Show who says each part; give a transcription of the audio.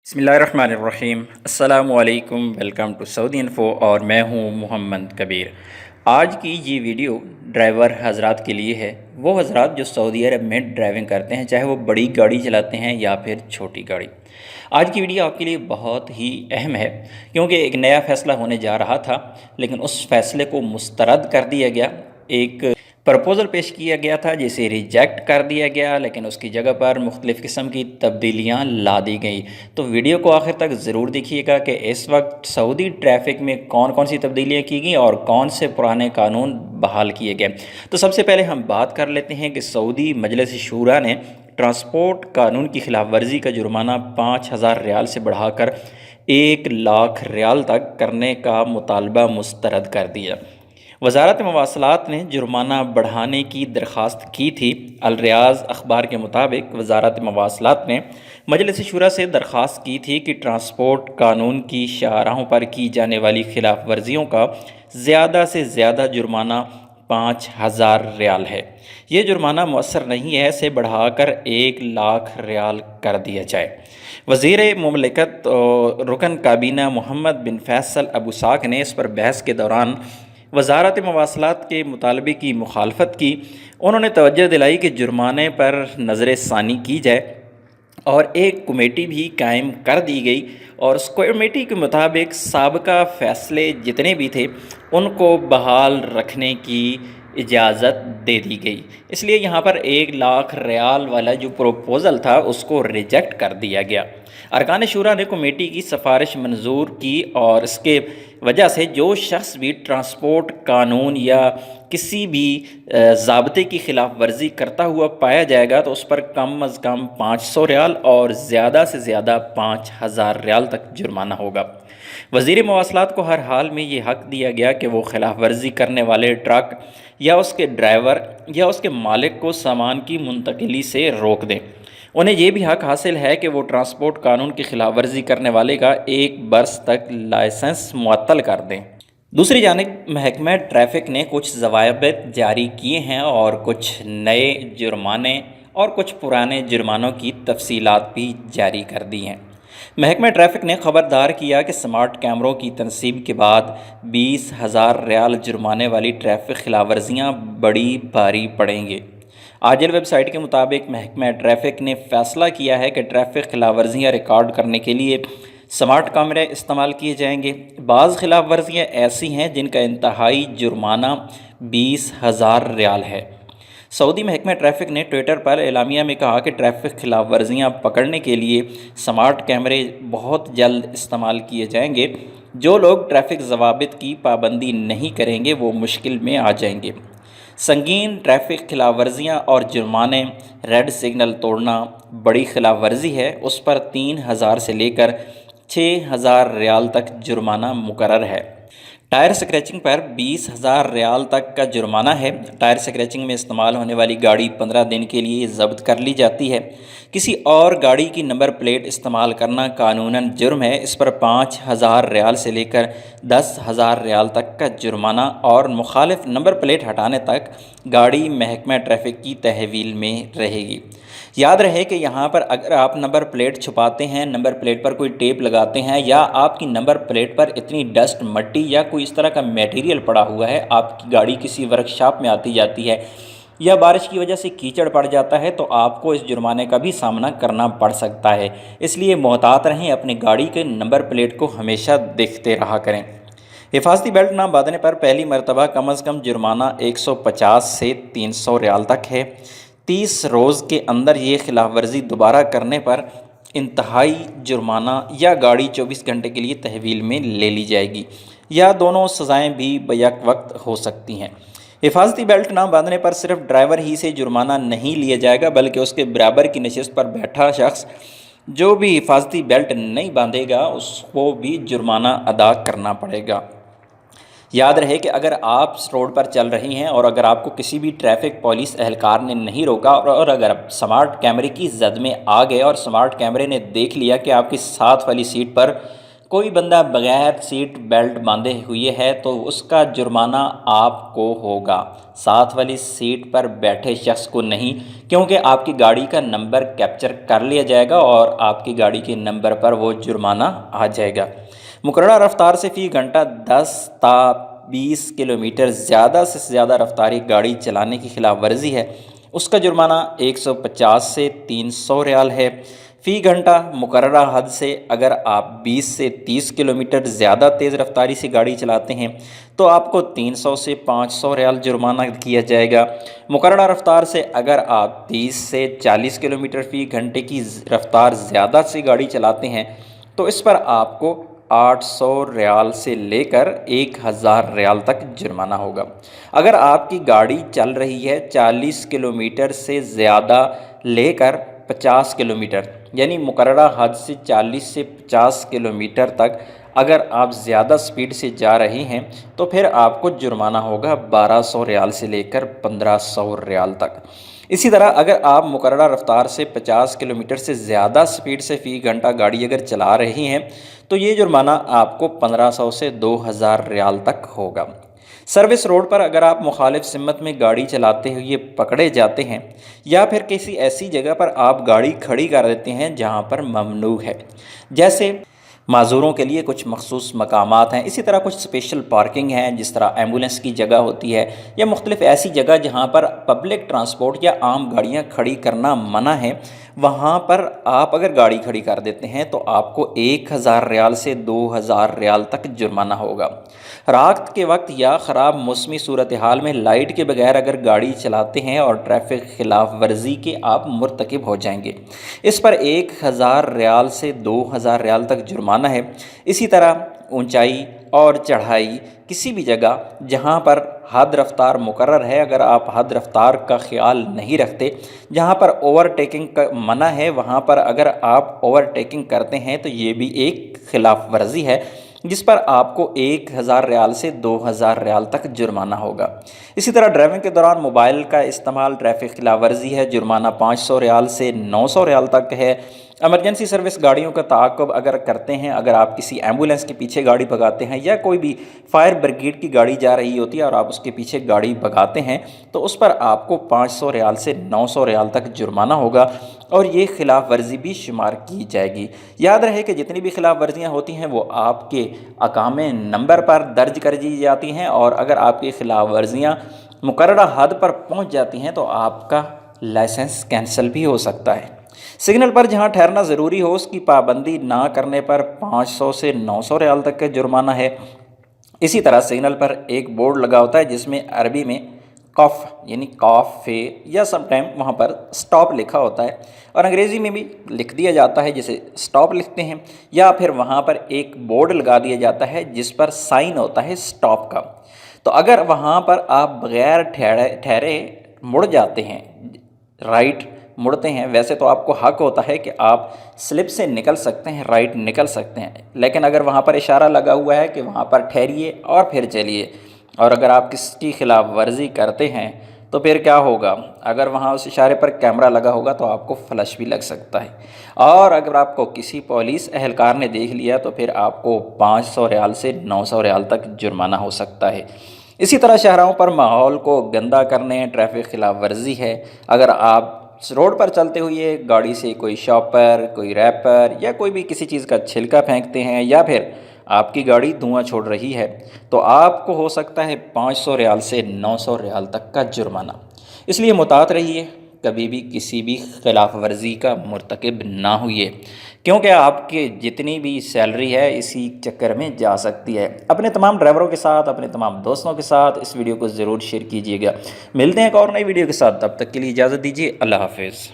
Speaker 1: بسم اللہ الرحمن الرحیم۔ السلام علیکم، ویلکم ٹو سعودی انفو اور میں ہوں محمد کبیر۔ آج کی یہ ویڈیو ڈرائیور حضرات کے لیے ہے، وہ حضرات جو سعودی عرب میں ڈرائیونگ کرتے ہیں، چاہے وہ بڑی گاڑی چلاتے ہیں یا پھر چھوٹی گاڑی۔ آج کی ویڈیو آپ کے لیے بہت ہی اہم ہے، کیونکہ ایک نیا فیصلہ ہونے جا رہا تھا لیکن اس فیصلے کو مسترد کر دیا گیا۔ ایک پرپوزل پیش کیا گیا تھا جسے ریجیکٹ کر دیا گیا، لیکن اس کی جگہ پر مختلف قسم کی تبدیلیاں لا دی گئیں۔ تو ویڈیو کو آخر تک ضرور دیکھیے گا کہ اس وقت سعودی ٹریفک میں کون کون سی تبدیلیاں کی گئیں اور کون سے پرانے قانون بحال کیے گئے۔ تو سب سے پہلے ہم بات کر لیتے ہیں کہ سعودی مجلس شورا نے ٹرانسپورٹ قانون کی خلاف ورزی کا جرمانہ 5,000 ریال سے بڑھا کر 1,00,000 ریال تک کرنے کا مطالبہ مسترد کر دیا۔ وزارت مواصلات نے جرمانہ بڑھانے کی درخواست کی تھی۔ الریاض اخبار کے مطابق وزارت مواصلات نے مجلس شورا سے درخواست کی تھی کہ ٹرانسپورٹ قانون کی شاہراہوں پر کی جانے والی خلاف ورزیوں کا زیادہ سے زیادہ جرمانہ 5,000 ریال ہے۔ یہ جرمانہ مؤثر نہیں ہے، اسے بڑھا کر 1,00,000 ریال کر دیا جائے۔ وزیر مملکت رکن کابینہ محمد بن فیصل ابو ساک نے اس پر بحث کے دوران وزارت مواصلات کے مطالبے کی مخالفت کی۔ انہوں نے توجہ دلائی کہ جرمانے پر نظر ثانی کی جائے اور ایک کمیٹی بھی قائم کر دی گئی، اور اس کمیٹی کے مطابق سابقہ فیصلے جتنے بھی تھے ان کو بحال رکھنے کی اجازت دے دی گئی۔ اس لیے یہاں پر 1,00,000 ریال والا جو پروپوزل تھا اس کو ریجیکٹ کر دیا گیا۔ ارکان شورا نے کمیٹی کی سفارش منظور کی، اور اس کے وجہ سے جو شخص بھی ٹرانسپورٹ قانون یا کسی بھی ضابطے کی خلاف ورزی کرتا ہوا پایا جائے گا تو اس پر کم از کم 500 ریال اور زیادہ سے زیادہ 5,000 ریال تک جرمانہ ہوگا۔ وزیر مواصلات کو ہر حال میں یہ حق دیا گیا کہ وہ خلاف ورزی کرنے والے ٹرک یا اس کے ڈرائیور یا اس کے مالک کو سامان کی منتقلی سے روک دیں۔ انہیں یہ بھی حق حاصل ہے کہ وہ ٹرانسپورٹ قانون کی خلاف ورزی کرنے والے کا 1 برس تک لائسنس معطل کر دیں۔ دوسری جانب محکمہ ٹریفک نے کچھ ضوابط جاری کیے ہیں اور کچھ نئے جرمانے اور کچھ پرانے جرمانوں کی تفصیلات بھی جاری کر دی ہیں۔ محکمہ ٹریفک نے خبردار کیا کہ سمارٹ کیمروں کی تنصیب کے بعد 20,000 ریال جرمانے والی ٹریفک خلاف ورزیاں بڑی بھاری پڑیں گے۔ آجل ویب سائٹ کے مطابق محکمہ ٹریفک نے فیصلہ کیا ہے کہ ٹریفک خلاف ورزیاں ریکارڈ کرنے کے لیے سمارٹ کیمرے استعمال کیے جائیں گے۔ بعض خلاف ورزیاں ایسی ہیں جن کا انتہائی جرمانہ 20,000 ریال ہے۔ سعودی محکمہ ٹریفک نے ٹویٹر پر اعلامیہ میں کہا کہ ٹریفک خلاف ورزیاں پکڑنے کے لیے سمارٹ کیمرے بہت جلد استعمال کیے جائیں گے۔ جو لوگ ٹریفک ضوابط کی پابندی نہیں کریں گے وہ مشکل میں آ جائیں گے۔ سنگین ٹریفک خلاف ورزیاں اور جرمانے: ریڈ سگنل توڑنا بڑی خلاف ورزی ہے، اس پر 3,000 سے لے کر 6,000 ریال تک جرمانہ مقرر ہے۔ ٹائر سکریچنگ پر 20,000 ریال تک کا جرمانہ ہے۔ ٹائر سکریچنگ میں استعمال ہونے والی گاڑی 15 دن کے لیے ضبط کر لی جاتی ہے۔ کسی اور گاڑی کی نمبر پلیٹ استعمال کرنا قانوناً جرم ہے، اس پر 5,000 ریال سے لے کر 10,000 ریال تک کا جرمانہ، اور مخالف نمبر پلیٹ ہٹانے تک گاڑی محکمہ ٹریفک کی تحویل میں رہے گی۔ یاد رہے کہ یہاں پر اگر آپ نمبر پلیٹ چھپاتے ہیں، نمبر پلیٹ پر کوئی ٹیپ لگاتے ہیں، یا آپ کی نمبر پلیٹ پر اتنی ڈسٹ، مٹی یا کوئی اس طرح کا میٹیریل پڑا ہوا ہے، آپ کی گاڑی کسی ورکشاپ میں آتی جاتی ہے یا بارش کی وجہ سے کیچڑ پڑ جاتا ہے، تو آپ کو اس جرمانے کا بھی سامنا کرنا پڑ سکتا ہے۔ اس لیے محتاط رہیں، اپنی گاڑی کے نمبر پلیٹ کو ہمیشہ دیکھتے رہا کریں۔ حفاظتی بیلٹ نہ باندھنے پر پہلی مرتبہ کم از کم جرمانہ 150 سے 300 ریال تک ہے۔ 30 روز کے اندر یہ خلاف ورزی دوبارہ کرنے پر انتہائی جرمانہ یا گاڑی 24 گھنٹے کے لیے تحویل میں لے لی جائے گی، یا دونوں سزائیں بھی بیک وقت ہو سکتی ہیں۔ حفاظتی بیلٹ نہ باندھنے پر صرف ڈرائیور ہی سے جرمانہ نہیں لیا جائے گا، بلکہ اس کے برابر کی نشست پر بیٹھا شخص جو بھی حفاظتی بیلٹ نہیں باندھے گا اس کو بھی جرمانہ ادا کرنا پڑے گا۔ یاد رہے کہ اگر آپ روڈ پر چل رہی ہیں اور اگر آپ کو کسی بھی ٹریفک پولیس اہلکار نے نہیں روکا، اور اگر آپ سمارٹ کیمرے کی زد میں آ گئے اور سمارٹ کیمرے نے دیکھ لیا کہ آپ کی ساتھ والی سیٹ پر کوئی بندہ بغیر سیٹ بیلٹ باندھے ہوئے ہے تو اس کا جرمانہ آپ کو ہوگا، ساتھ والی سیٹ پر بیٹھے شخص کو نہیں، کیونکہ آپ کی گاڑی کا نمبر کیپچر کر لیا جائے گا اور آپ کی گاڑی کے نمبر پر وہ جرمانہ آ جائے گا۔ مقررہ رفتار سے فی گھنٹہ 10 تا 20 کلومیٹر زیادہ سے زیادہ رفتاری گاڑی چلانے کی خلاف ورزی ہے، اس کا جرمانہ 150 سے 300 ریال ہے۔ فی گھنٹہ مقررہ حد سے اگر آپ 20 سے 30 کلومیٹر زیادہ تیز رفتاری سے گاڑی چلاتے ہیں تو آپ کو 300 سے 500 ریال جرمانہ کیا جائے گا۔ مقررہ رفتار سے اگر آپ 30 سے 40 کلومیٹر فی گھنٹے کی رفتار زیادہ سے گاڑی چلاتے ہیں تو اس پر آپ کو 800 ریال سے لے کر 1000 ریال تک جرمانہ ہوگا۔ اگر آپ کی گاڑی چل رہی ہے 40 کلومیٹر سے زیادہ لے کر 50 کلومیٹر، یعنی مقررہ حد سے 40 سے 50 کلومیٹر تک اگر آپ زیادہ سپیڈ سے جا رہے ہیں تو پھر آپ کو جرمانہ ہوگا 1200 ریال سے لے کر 1500 ریال تک۔ اسی طرح اگر آپ مقررہ رفتار سے 50 کلومیٹر سے زیادہ سپیڈ سے فی گھنٹہ گاڑی اگر چلا رہی ہیں تو یہ جرمانہ آپ کو 1500 سے 2000 ریال تک ہوگا۔ سروس روڈ پر اگر آپ مخالف سمت میں گاڑی چلاتے ہوئے پکڑے جاتے ہیں یا پھر کسی ایسی جگہ پر آپ گاڑی کھڑی کر دیتے ہیں جہاں پر ممنوع ہے، جیسے معذوروں کے لیے کچھ مخصوص مقامات ہیں، اسی طرح کچھ اسپیشل پارکنگ ہیں جس طرح ایمبولینس کی جگہ ہوتی ہے، یا مختلف ایسی جگہ جہاں پر پبلک ٹرانسپورٹ یا عام گاڑیاں کھڑی کرنا منع ہے، وہاں پر آپ اگر گاڑی کھڑی کر دیتے ہیں تو آپ کو 1000 ریال سے 2000 ریال تک جرمانہ ہوگا۔ رات کے وقت یا خراب موسمی صورتحال میں لائٹ کے بغیر اگر گاڑی چلاتے ہیں اور ٹریفک خلاف ورزی کے آپ مرتکب ہو جائیں گے، اس پر 1000 ریال سے 2000 ریال تک جرمانہ ہے۔ اسی طرح اونچائی اور چڑھائی کسی بھی جگہ جہاں پر حد رفتار مقرر ہے، اگر آپ حد رفتار کا خیال نہیں رکھتے، جہاں پر اوورٹیکنگ کا منع ہے، وہاں پر اگر آپ اوورٹیکنگ کرتے ہیں تو یہ بھی ایک خلاف ورزی ہے جس پر آپ کو 1000 ریال سے 2000 ریال تک جرمانہ ہوگا۔ اسی طرح ڈرائیونگ کے دوران موبائل کا استعمال ٹریفک خلاف ورزی ہے، جرمانہ 500 ریال سے 900 ریال تک ہے۔ ایمرجنسی سروس گاڑیوں کا تعاقب اگر کرتے ہیں، اگر آپ کسی ایمبولینس کے پیچھے گاڑی بھگاتے ہیں یا کوئی بھی فائر بریگیڈ کی گاڑی جا رہی ہوتی ہے اور آپ اس کے پیچھے گاڑی بھگاتے ہیں تو اس پر آپ کو 500 ریال سے 900 ریال تک جرمانہ ہوگا اور یہ خلاف ورزی بھی شمار کی جائے گی۔ یاد رہے کہ جتنی بھی خلاف ورزیاں ہوتی ہیں وہ آپ کے اقامے نمبر پر درج کر دی جاتی ہیں، اور اگر آپ کی خلاف ورزیاں مقررہ حد پر پہنچ جاتی ہیں تو آپ کا لائسنس کینسل بھی ہو سکتا ہے۔ سگنل پر جہاں ٹھہرنا ضروری ہو اس کی پابندی نہ کرنے پر 500 سے 900 ریال تک کا جرمانہ ہے۔ اسی طرح سگنل پر ایک بورڈ لگا ہوتا ہے جس میں عربی میں قف یعنی قاف فے یا سم ٹائم وہاں پر سٹاپ لکھا ہوتا ہے، اور انگریزی میں بھی لکھ دیا جاتا ہے جسے سٹاپ لکھتے ہیں، یا پھر وہاں پر ایک بورڈ لگا دیا جاتا ہے جس پر سائن ہوتا ہے سٹاپ کا۔ تو اگر وہاں پر آپ بغیر ٹھہرے مڑ جاتے ہیں، رائٹ مڑتے ہیں، ویسے تو آپ کو حق ہوتا ہے کہ آپ سلپ سے نکل سکتے ہیں، رائٹ نکل سکتے ہیں، لیکن اگر وہاں پر اشارہ لگا ہوا ہے کہ وہاں پر ٹھہریے اور پھر چلیے، اور اگر آپ کس کی خلاف ورزی کرتے ہیں تو پھر کیا ہوگا؟ اگر وہاں اس اشارے پر کیمرہ لگا ہوگا تو آپ کو فلش بھی لگ سکتا ہے، اور اگر آپ کو کسی پولیس اہلکار نے دیکھ لیا تو پھر آپ کو 500 ریال سے 900 ریال تک جرمانہ ہو سکتا ہے۔ اسی طرح شاہراہوں پر ماحول کو گندا کرنے ٹریفک خلاف ورزی ہے۔ اگر آپ روڈ پر چلتے ہوئے گاڑی سے کوئی شاپر، کوئی ریپر یا کوئی بھی کسی چیز کا چھلکا پھینکتے ہیں، یا پھر آپ کی گاڑی دھواں چھوڑ رہی ہے تو آپ کو ہو سکتا ہے 500 ریال سے 900 ریال تک کا جرمانہ۔ اس لیے محتاط رہیے، کبھی بھی کسی بھی خلاف ورزی کا مرتکب نہ ہوئیے، کیونکہ آپ کی جتنی بھی سیلری ہے اسی چکر میں جا سکتی ہے۔ اپنے تمام ڈرائیوروں کے ساتھ، اپنے تمام دوستوں کے ساتھ اس ویڈیو کو ضرور شیئر کیجیے گا۔ ملتے ہیں ایک اور نئی ویڈیو کے ساتھ، تب تک کے لیے اجازت دیجیے، اللہ حافظ۔